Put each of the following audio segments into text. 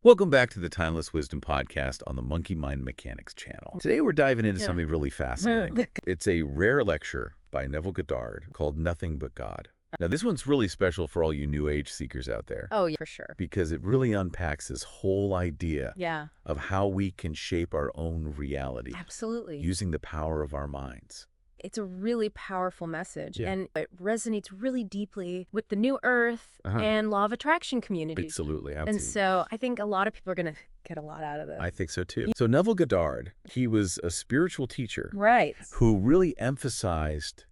Welcome back to the Timeless Wisdom Podcast on the Monkey Mind Mechanics channel. Today we're diving into something really fascinating. It's a rare lecture by Neville Goddard called Nothing But God. Now this one's really special for all you New Age seekers out there. Oh, yeah, for sure. Because it really unpacks this whole idea Yeah, of how we can shape our own reality absolutely. using the power of our minds. It's a really powerful message, Yeah. and it resonates really deeply with the New Earth and Law of Attraction communities. Absolutely, And absolutely. so I think a lot of people are going to get a lot out of this. I think so too. So Neville Goddard, he was a spiritual teacher Right. who really emphasized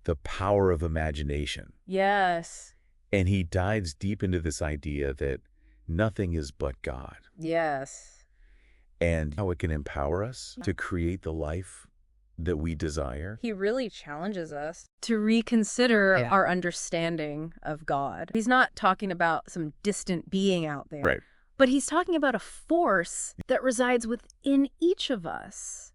the power of imagination. Yes. And he dives deep into this idea that nothing is but God Yes. and how it can empower us to create the life that we desire. He really challenges us to reconsider Yeah. our understanding of God. He's not talking about some distant being out there. Right. But he's talking about a force that resides within each of us.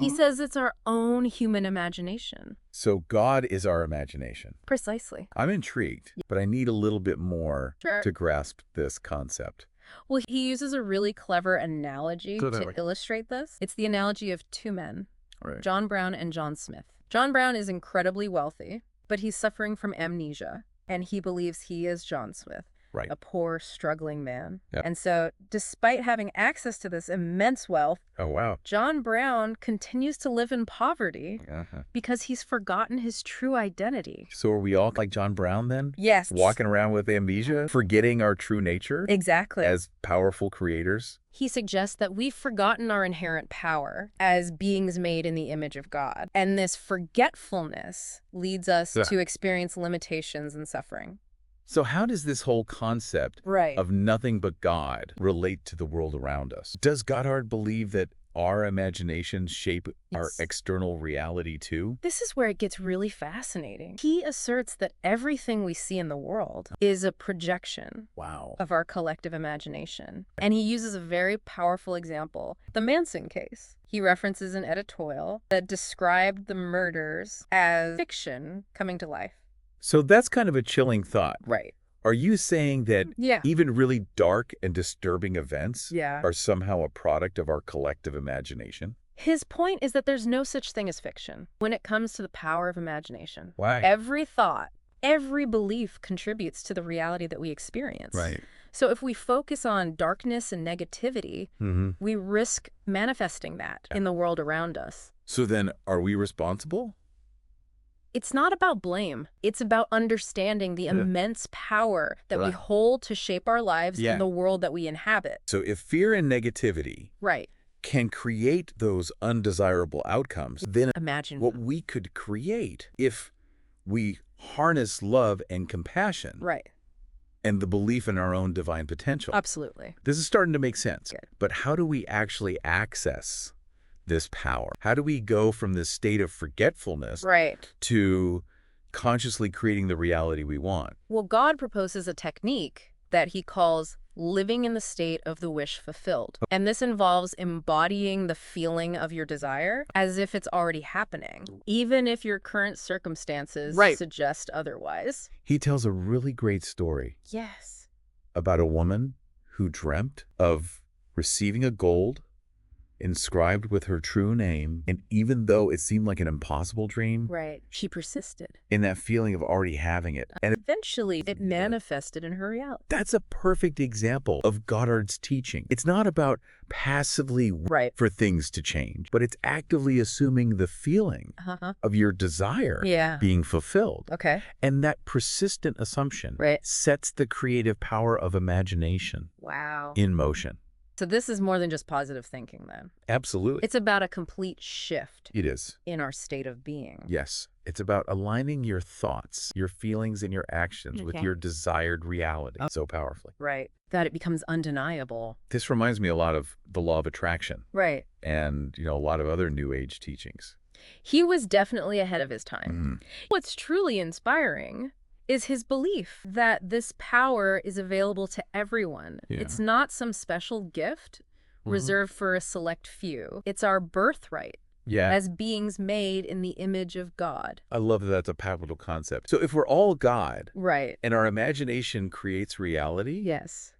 He says it's our own human imagination. So God is our imagination. Precisely. I'm intrigued, but I need a little bit more Sure. to grasp this concept. Well, he uses a really clever analogy So to that way. illustrate this. It's the analogy of two men, Right. John Brown and John Smith. John Brown is incredibly wealthy, but he's suffering from amnesia, and he believes he is John Smith, Right. a poor, struggling man. Yep. And so, despite having access to this immense wealth, Oh, wow. John Brown continues to live in poverty because he's forgotten his true identity. So are we all like John Brown then? Yes. Walking around with amnesia, forgetting our true nature Exactly. as powerful creators? He suggests that we've forgotten our inherent power as beings made in the image of God. And this forgetfulness leads us Yeah. to experience limitations and suffering. So how does this whole concept Right. of nothing but God relate to the world around us? Does Goddard believe that our imaginations shape our Yes. external reality too? This is where it gets really fascinating. He asserts that everything we see in the world is a projection Wow. of our collective imagination. And he uses a very powerful example, the Manson case. He references an editorial that described the murders as fiction coming to life. So that's kind of a chilling thought. Right. Are you saying that Yeah. even really dark and disturbing events Yeah. are somehow a product of our collective imagination? His point is that there's no such thing as fiction when it comes to the power of imagination. Why? Every thought, every belief contributes to the reality that we experience. Right. So if we focus on darkness and negativity, Mm-hmm. we risk manifesting that in the world around us. So then are we responsible? It's not about blame. It's about understanding the immense power that we Right. hold to shape our lives Yeah. in the world that we inhabit. So if fear and negativity Right. can create those undesirable outcomes, then Imagine. what we could create if we harness love and compassion Right. and the belief in our own divine potential. Absolutely. This is starting to make sense. Good. But how do we actually access this power? How do we go from this state of forgetfulness Right. to consciously creating the reality we want? Well, God proposes a technique that he calls living in the state of the wish fulfilled. And this involves embodying the feeling of your desire as if it's already happening, even if your current circumstances Right. suggest otherwise. He tells a really great story Yes. about a woman who dreamt of receiving a gold inscribed with her true name. And even though it seemed like an impossible dream, Right. She persisted. in that feeling of already having it. And Eventually, it manifested in her reality. that's a perfect example of Goddard's teaching. It's not about passively Right. for things to change, but it's actively assuming the feeling Uh-huh. of your desire Yeah. being fulfilled. Okay. And that persistent assumption Right. sets the creative power of imagination Wow. in motion. So this is more than just positive thinking then. Absolutely. It's about a complete shift It is. in our state of being. Yes. It's about aligning your thoughts, your feelings, and your actions with Okay. your desired reality so powerfully. Right. That it becomes undeniable. This reminds me a lot of the law of attraction Right. and, a lot of other New Age teachings. He was definitely ahead of his time. Mhm. What's truly inspiring is his belief that this power is available to everyone. Yeah. It's not some special gift reserved for a select few. It's our birthright Yeah. as beings made in the image of God. I love that that's a pivotal concept. So if we're all God Right. and our imagination creates reality, Yes.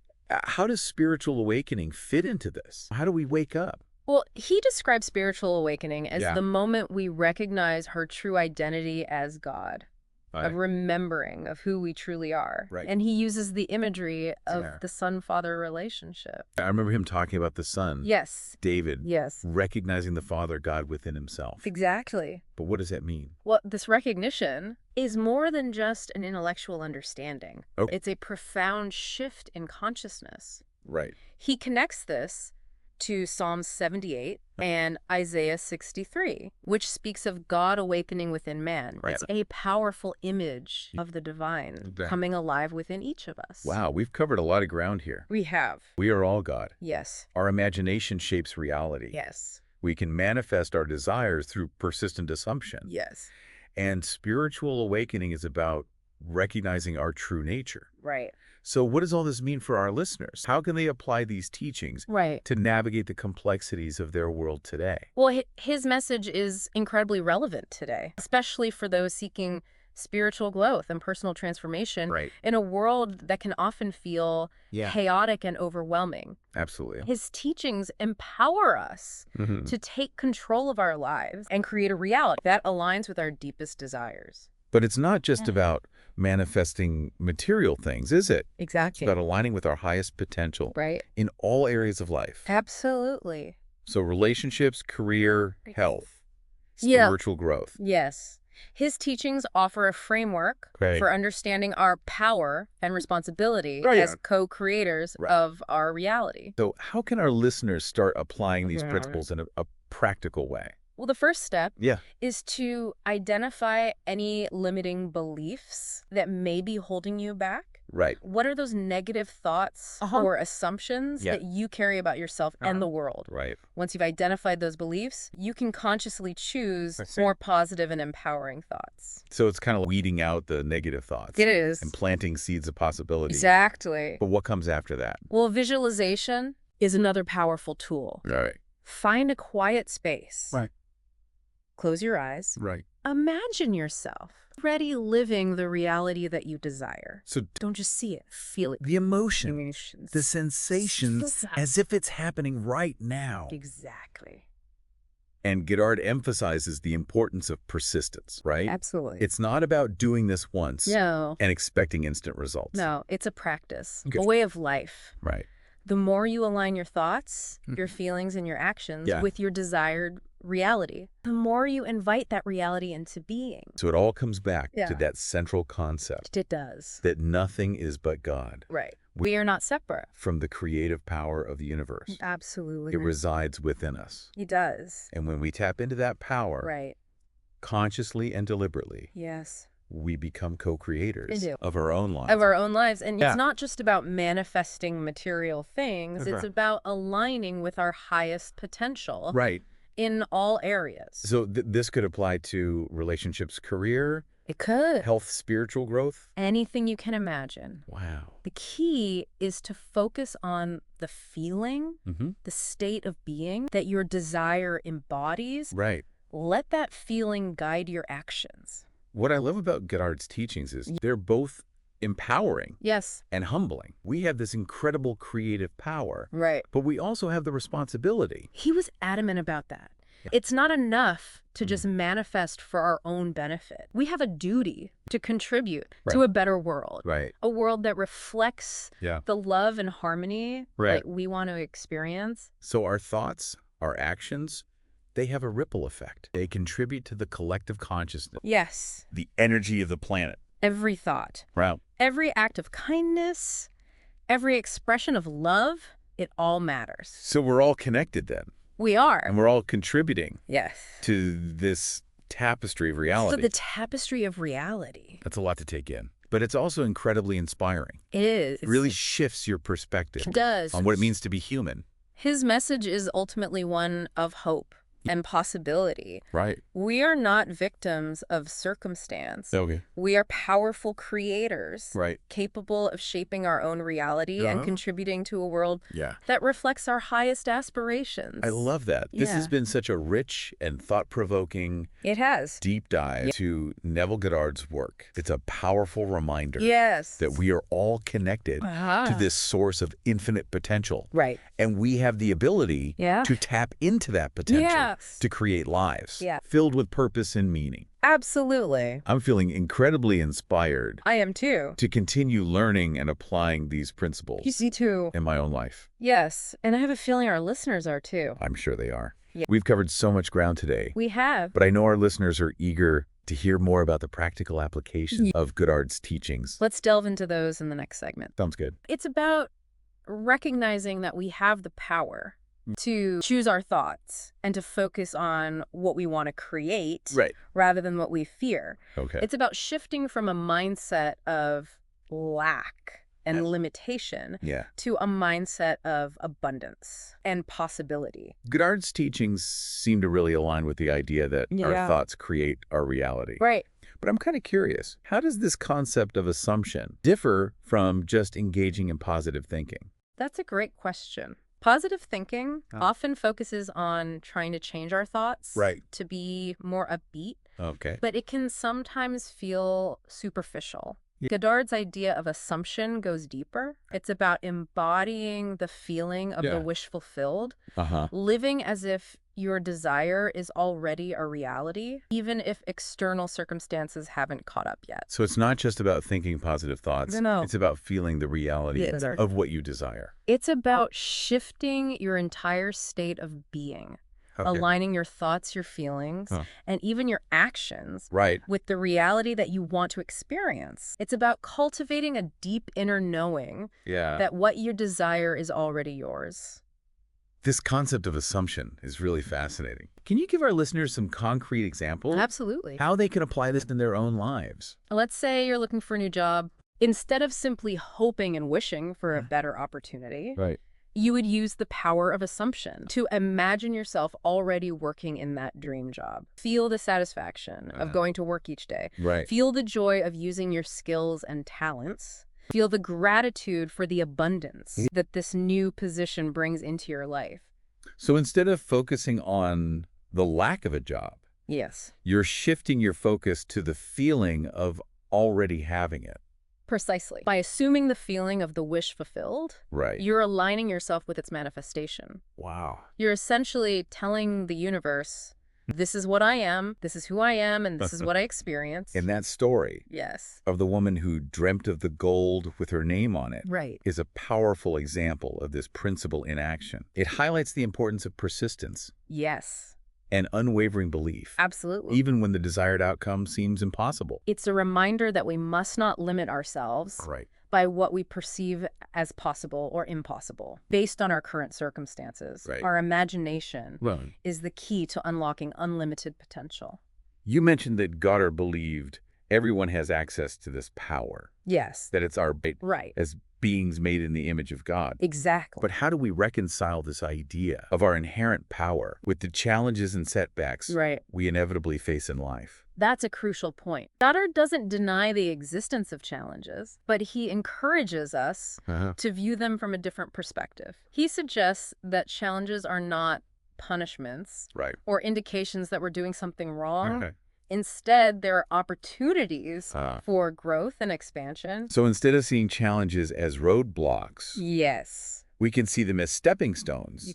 How does spiritual awakening fit into this? How do we wake up? Well, he describes spiritual awakening as Yeah. the moment we recognize her true identity as God, a Right. remembering of who we truly are. Right. And he uses the imagery of Yeah. the son-father relationship. I remember him talking about the son, Yes. David, Yes. recognizing the Father God within himself. Exactly. But what does that mean? Well, this recognition is more than just an intellectual understanding. Okay. It's a profound shift in consciousness. Right. He connects this to Psalm 78 and Isaiah 63, which speaks of God awakening within man. Right. It's a powerful image of the divine Okay. coming alive within each of us. Wow, we've covered a lot of ground here. We have. We are all God. Yes. Our imagination shapes reality. Yes. We can manifest our desires through persistent assumption. Yes. And spiritual awakening is about recognizing our true nature. Right. So what does all this mean for our listeners? How can they apply these teachings Right. to navigate the complexities of their world today? Well, his message is incredibly relevant today, especially for those seeking spiritual growth and personal transformation Right. in a world that can often feel Yeah. chaotic and overwhelming. Absolutely. His teachings empower us Mhm. to take control of our lives and create a reality that aligns with our deepest desires. But it's not just about manifesting material things, is it? It's Exactly. about aligning with our highest potential Right? in all areas of life. Absolutely. So relationships, career, health, Yeah. spiritual growth. Yes. His teachings offer a framework Right. for understanding our power and responsibility Right. as co-creators Right. of our reality. So how can our listeners start applying these principles in a practical way? Well, the first step Yeah. is to identify any limiting beliefs that may be holding you back. Right. What are those negative thoughts or assumptions Yeah. that you carry about yourself and the world? Right. Once you've identified those beliefs, you can consciously choose I see. more positive and empowering thoughts. So it's kind of weeding out the negative thoughts. It is. And planting seeds of possibility. Exactly. But what comes after that? Well, visualization is another powerful tool. All right. Find a quiet space. Right. Close your eyes. Right. Imagine yourself already living the reality that you desire. So Don't just see it, feel it. the emotion, Emotions. the sensations, as if it's happening right now. Exactly. And Goddard emphasizes the importance of persistence, right? Absolutely. It's not about doing this once No. and expecting instant results. No, it's a practice, Okay. a way of life. Right. The more you align your thoughts, your feelings, and your actions Yeah. with your desired reality, the more you invite that reality into being. So it all comes back Yeah. to that central concept It does. that nothing is but God. Right. We are not separate. From the creative power of the universe. Absolutely. It resides within us. He does. And when we tap into that power, Right. consciously and deliberately, Yes. we become co-creators We do. of our own lives. Of our own lives. And Yeah. it's not just about manifesting material things. Okay. It's about aligning with our highest potential Right. in all areas. So this could apply to relationships, career, It could. health, spiritual growth. Anything you can imagine. Wow. The key is to focus on the feeling, Mm-hmm. the state of being that your desire embodies. Right. Let that feeling guide your actions. What I love about Goddard's teachings is they're both empowering Yes. and humbling. We have this incredible creative power, Right. but we also have the responsibility. He was adamant about that. Yeah. It's not enough to just manifest for our own benefit. We have a duty to contribute to Right. a better world. Right. A world that reflects Yeah. the love and harmony Right. that we want to experience. So our thoughts, our actions, they have a ripple effect. They contribute to the collective consciousness, Yes. the energy of the planet. Every thought, Wow. every act of kindness, every expression of love, it all matters. So we're all connected then, We are. and we're all contributing Yes. to this tapestry of So reality. the tapestry of reality. That's a lot to take in, but it's also incredibly inspiring. It is. It really shifts your perspective It does. on what it means to be human. His message is ultimately one of hope and possibility. Right. We are not victims of circumstance. Okay. We are powerful creators, Right. capable of shaping our own reality and Uh-huh. contributing to a world Yeah. that reflects our highest aspirations. I love that. This has Yeah. been such a rich and thought-provoking It has. deep dive to Neville Goddard's work. It's a powerful reminder Yes. that we are all connected to this source of infinite potential. Right. And we have the ability to tap into that potential to create lives filled with purpose and meaning. Absolutely. I'm feeling incredibly inspired. I am too. To continue learning and applying these principles. You see too. In my own life. Yes. And I have a feeling our listeners are too. I'm sure they are. Yeah. We've covered so much ground today. We have. But I know our listeners are eager to hear more about the practical application of Goddard's teachings. Let's delve into those in the next segment. Sounds good. It's about recognizing that we have the power to choose our thoughts and to focus on what we want to create rather than what we fear. Okay. It's about shifting from a mindset of lack and limitation to a mindset of abundance and possibility. Goddard's teachings seem to really align with the idea that our thoughts create our reality. Right. But I'm kind of curious, how does this concept of assumption differ from just engaging in positive thinking? That's a great question. Positive thinking often focuses on trying to change our thoughts to be more upbeat. Okay. But it can sometimes feel superficial. Goddard's idea of assumption goes deeper. It's about embodying the feeling of the wish fulfilled, living as if your desire is already a reality, even if external circumstances haven't caught up yet. So it's not just about thinking positive thoughts. No. It's about feeling the reality of what you desire. It's about shifting your entire state of being. Aligning your thoughts, your feelings, and even your actions with the reality that you want to experience. It's about cultivating a deep inner knowing that what you desire is already yours. This concept of assumption is really fascinating. Can you give our listeners some concrete examples? Absolutely. How they can apply this in their own lives? Let's say you're looking for a new job. Instead of simply hoping and wishing for a better opportunity, you would use the power of assumption to imagine yourself already working in that dream job. Feel the satisfaction of going to work each day. Feel the joy of using your skills and talents. Feel the gratitude for the abundance that this new position brings into your life. So instead of focusing on the lack of a job, you're shifting your focus to the feeling of already having it. Precisely. By assuming the feeling of the wish fulfilled, you're aligning yourself with its manifestation. Wow. You're essentially telling the universe, this is what I am, this is who I am, and this is what I experience. And that story of the woman who dreamt of the gold with her name on it is a powerful example of this principle in action. It highlights the importance of persistence. And unwavering belief. Absolutely. Even when the desired outcome seems impossible. It's a reminder that we must not limit ourselves by what we perceive as possible or impossible based on our current circumstances. Our imagination is the key to unlocking unlimited potential. You mentioned that Goddard believed everyone has access to this power. That it's our as beings made in the image of God. Exactly. But how do we reconcile this idea of our inherent power with the challenges and setbacks we inevitably face in life? That's a crucial point. Goddard doesn't deny the existence of challenges, but he encourages us to view them from a different perspective. He suggests that challenges are not punishments or indications that we're doing something wrong. Instead, there are opportunities for growth and expansion. So instead of seeing challenges as roadblocks, we can see them as stepping stones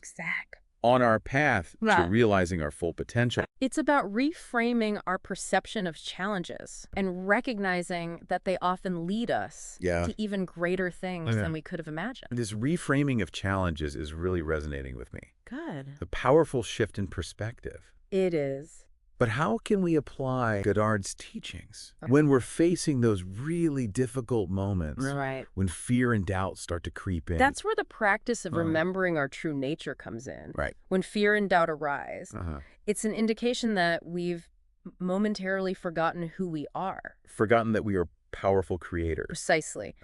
on our path to realizing our full potential. It's about reframing our perception of challenges and recognizing that they often lead us to even greater things than we could have imagined. This reframing of challenges is really resonating with me. Good. The powerful shift in perspective. It is. But how can we apply Goddard's teachings when we're facing those really difficult moments, when fear and doubt start to creep in? That's where the practice of remembering our true nature comes in. When fear and doubt arise, it's an indication that we've momentarily forgotten who we are. Forgotten that we are powerful creators. Precisely.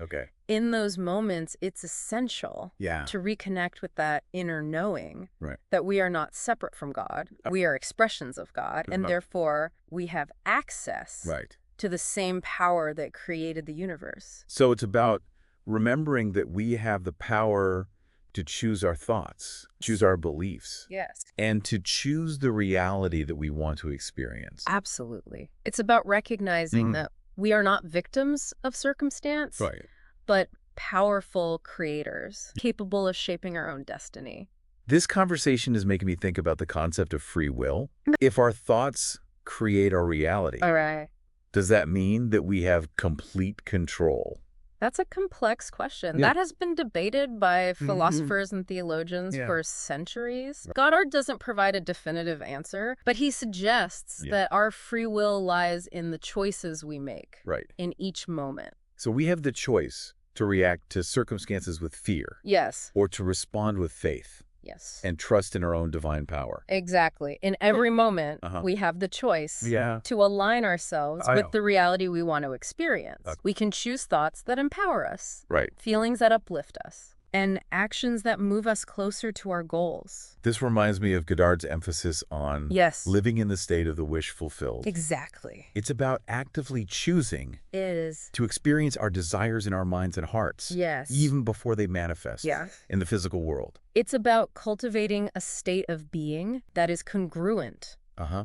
In those moments, it's essential to reconnect with that inner knowing that we are not separate from God. We are expressions of God, and therefore we have access to the same power that created the universe. So it's about remembering that we have the power to choose our thoughts, choose our beliefs, Yes. and to choose the reality that we want to experience. Absolutely. It's about recognizing that we are not victims of circumstance, Right. but powerful creators capable of shaping our own destiny. This conversation is making me think about the concept of free will. If our thoughts create our reality, All right. does that mean that we have complete control? That's a complex question. Yeah. That has been debated by philosophers and theologians for centuries. Goddard doesn't provide a definitive answer, but he suggests that our free will lies in the choices we make in each moment. So we have the choice to react to circumstances with fear. Yes. Or to respond with faith. Yes. And trust in our own divine power. Exactly. In every moment, we have the choice to align ourselves with the reality we want to experience. We can choose thoughts that empower us, feelings that uplift us, and actions that move us closer to our goals. This reminds me of Goddard's emphasis on living in the state of the wish fulfilled. Exactly. It's about actively choosing to experience our desires in our minds and hearts, even before they manifest in the physical world. It's about cultivating a state of being that is congruent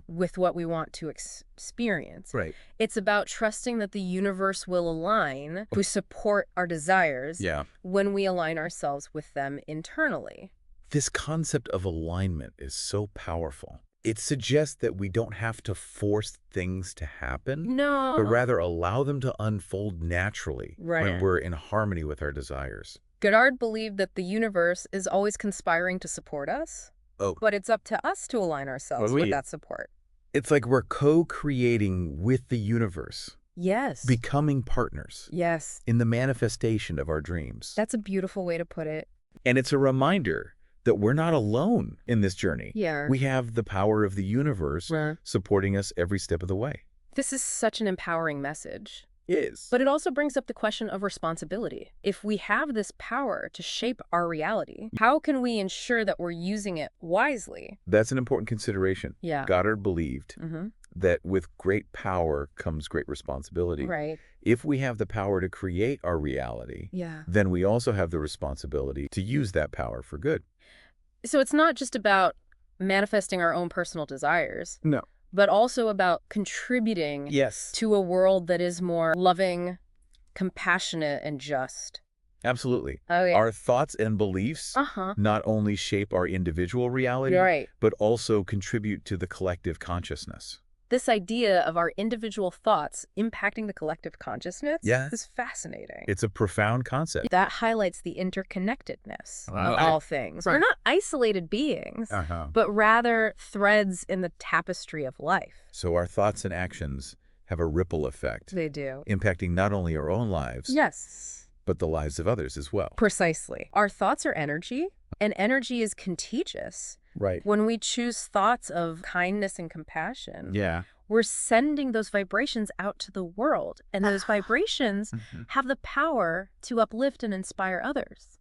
with what we want to experience. It's about trusting that the universe will align to support our desires when we align ourselves with them internally. This concept of alignment is so powerful. It suggests that we don't have to force things to happen, but rather allow them to unfold naturally when we're in harmony with our desires. Goddard believed that the universe is always conspiring to support us, but it's up to us to align ourselves with that support. It's like we're co-creating with the universe. Yes. Becoming partners. Yes. In the manifestation of our dreams. That's a beautiful way to put it. And it's a reminder that we're not alone in this journey. Yeah. We have the power of the universe supporting us every step of the way. This is such an empowering message. It is. But it also brings up the question of responsibility. If we have this power to shape our reality, how can we ensure that we're using it wisely? That's an important consideration. Yeah. Goddard believed that with great power comes great responsibility. Right. If we have the power to create our reality, then we also have the responsibility to use that power for good. So it's not just about manifesting our own personal desires. No. But also about contributing to a world that is more loving, compassionate, and just. Absolutely. Oh, yeah. Our thoughts and beliefs not only shape our individual reality, but also contribute to the collective consciousness. This idea of our individual thoughts impacting the collective consciousness is fascinating. It's a profound concept. That highlights the interconnectedness of all things. We're not isolated beings, but rather threads in the tapestry of life. So our thoughts and actions have a ripple effect. They do. Impacting not only our own lives, but the lives of others as well. Precisely. Our thoughts are energy, and energy is contagious. When we choose thoughts of kindness and compassion, we're sending those vibrations out to the world. And those vibrations have the power to uplift and inspire others.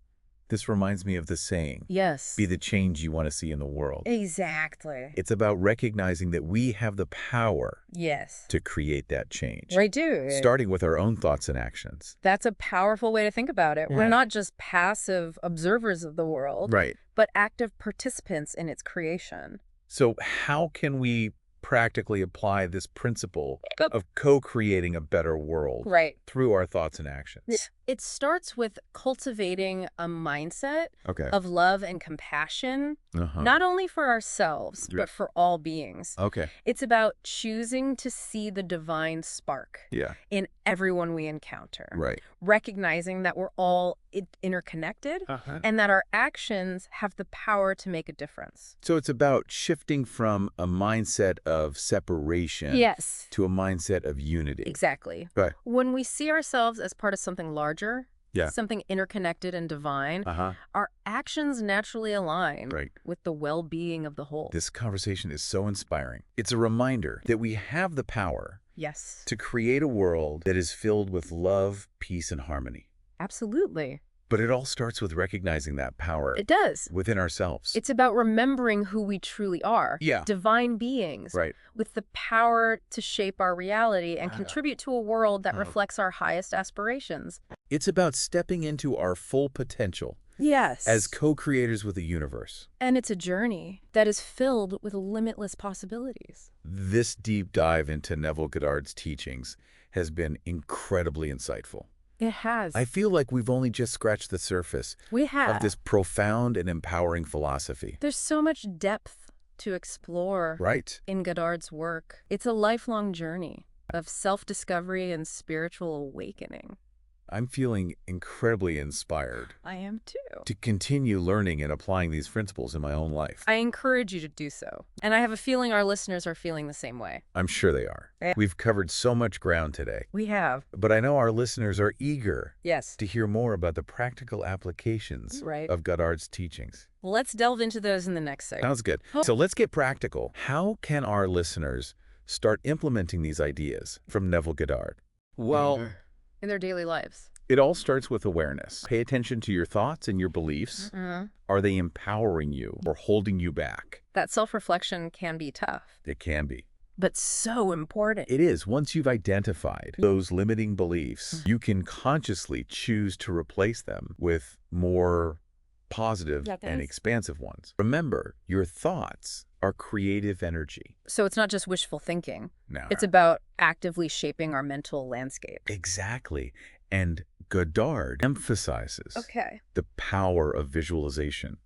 This reminds me of the saying, be the change you want to see in the world. Exactly. It's about recognizing that we have the power to create that change. We do. Starting with our own thoughts and actions. That's a powerful way to think about it. We're not just passive observers of the world, but active participants in its creation. So how can we practically apply this principle of co-creating a better world through our thoughts and actions? It starts with cultivating a mindset of love and compassion, not only for ourselves, but for all beings. It's about choosing to see the divine spark in everyone we encounter, recognizing that we're all interconnected and that our actions have the power to make a difference. So it's about shifting from a mindset of separation to a mindset of unity. Exactly. When we see ourselves as part of something larger, something interconnected and divine, our actions naturally align with the well-being of the whole. This conversation is so inspiring. It's a reminder that we have the power to create a world that is filled with love, peace, and harmony. Absolutely. But it all starts with recognizing that power. It does. Within ourselves. It's about remembering who we truly are. Divine beings. With the power to shape our reality and contribute to a world that reflects our highest aspirations. It's about stepping into our full potential Yes. as co-creators with the universe. And it's a journey that is filled with limitless possibilities. This deep dive into Neville Goddard's teachings has been incredibly insightful. It has. I feel like we've only just scratched the surface We have. of this profound and empowering philosophy. There's so much depth to explore Right. in Goddard's work. It's a lifelong journey of self-discovery and spiritual awakening. I'm feeling incredibly inspired I am too. to continue learning and applying these principles in my own life. I encourage you to do so. And I have a feeling our listeners are feeling the same way. I'm sure they are. Yeah. We've covered so much ground today, We have. but I know our listeners are eager Yes. to hear more about the practical applications Right. of Goddard's teachings. Let's delve into those in the next segment. Sounds good. So let's get practical. How can our listeners start implementing these ideas from Neville Goddard? Well, In their daily lives. it all starts with awareness. Pay attention to your thoughts and your beliefs. Are they empowering you or holding you back? That self-reflection can be tough, It can be. but so important. It is. Once you've identified those limiting beliefs, you can consciously choose to replace them with more positive and expansive ones. Remember, your thoughts are creative energy. So it's not just wishful thinking. Now, It's about actively shaping our mental landscape. exactly. And Goddard emphasizes Okay. the power of visualization.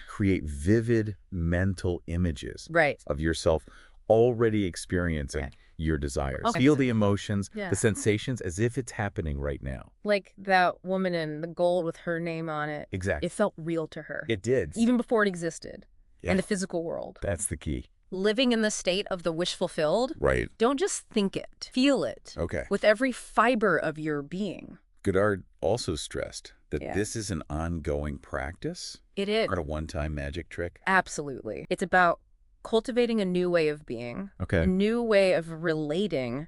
Create vivid mental images Right. of yourself already experiencing Okay. your desires. Okay. Feel the emotions, Yeah. the sensations as if it's happening right now. Like that woman in the gold with her name on it. Exactly. It felt real to her. It did. Even before it existed. Yeah. In the physical world. That's the key. Living in the state of the wish fulfilled, Right. don't just think it. Feel it. Okay. With every fiber of your being. Goddard also stressed that Yeah. this is an ongoing practice, It is. not a one-time magic trick. Absolutely. It's about cultivating a new way of being. A Okay. new way of relating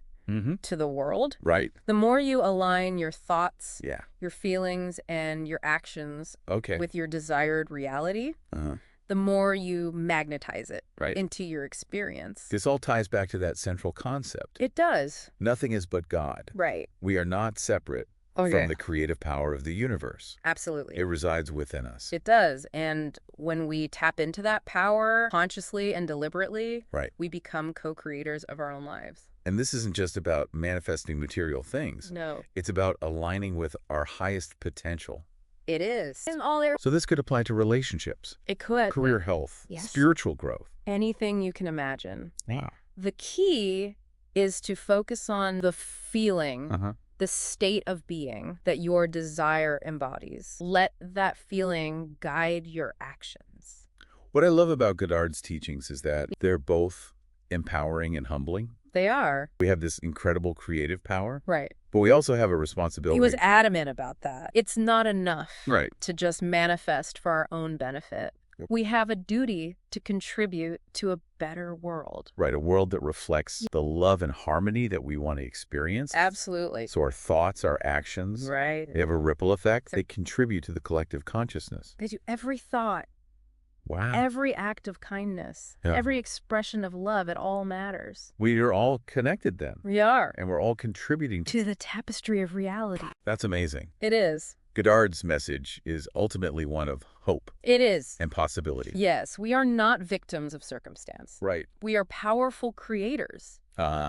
to the world. Right. The more you align your thoughts, Yeah. your feelings, and your actions Okay. with your desired reality, Uh-huh. the more you magnetize it Right. into your experience. This all ties back to that central concept. It does. Nothing is but God. Right. We are not separate from the creative power of the universe. Absolutely. It resides within us. It does. And when we tap into that power consciously and deliberately, Right. we become co-creators of our own lives. And this isn't just about manifesting material things. No, It's about aligning with our highest potential. it is. In all areas. So this could apply to relationships, It could. career health, Yes. spiritual growth. Anything you can imagine. Wow. The key is to focus on the feeling, Uh-huh. the state of being that your desire embodies. Let that feeling guide your actions. What I love about Goddard's teachings is that they're both empowering and humbling. They are. We have this incredible creative power, Right. but we also have a responsibility. He was adamant about that. It's not enough Right. to just manifest for our own benefit. Yep. We have a duty to contribute to a better world. Right, a world that reflects the love and harmony that we want to experience. Absolutely. So our thoughts, our actions, Right. they have a ripple effect. They contribute to the collective consciousness. They do. Every thought, Wow. every act of kindness, Yeah. every expression of love, it all matters. We are all connected then, We are. and we're all contributing To the tapestry of reality. That's amazing. It is. Goddard's message is ultimately one of hope It is. and possibility. Yes, we are not victims of circumstance. Right. We are powerful creators,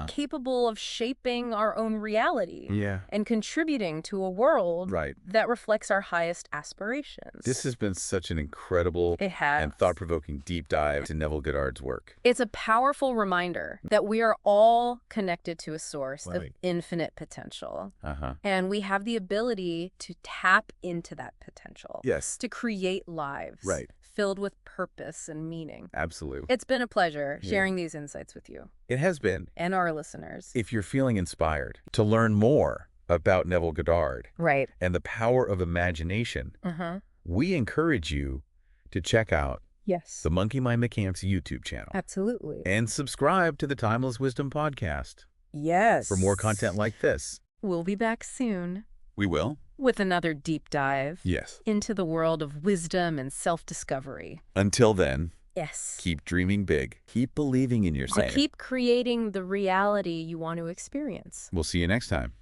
capable of shaping our own reality Yeah. and contributing to a world Right. that reflects our highest aspirations. This has been such an incredible It has. and thought-provoking deep dive to Neville Goddard's work. It's a powerful reminder that we are all connected to a source of Right. infinite potential. Uh-huh. And we have the ability to tap into that potential. Yes. To create lives. Right. Filled with purpose and meaning. Absolutely. It's been a pleasure Yeah. sharing these insights with you It has been. and our listeners. If you're feeling inspired to learn more about Neville Goddard Right. and the power of imagination, we encourage you to check out Yes. the Monkey Mind Mechanics YouTube channel Absolutely. and subscribe to the Timeless Wisdom Podcast Yes. for more content like this. We'll be back soon We will? with another deep dive Yes. into the world of wisdom and self-discovery. Until then, Yes. keep dreaming big. Keep believing in To yourself. keep creating the reality you want to experience. We'll see you next time.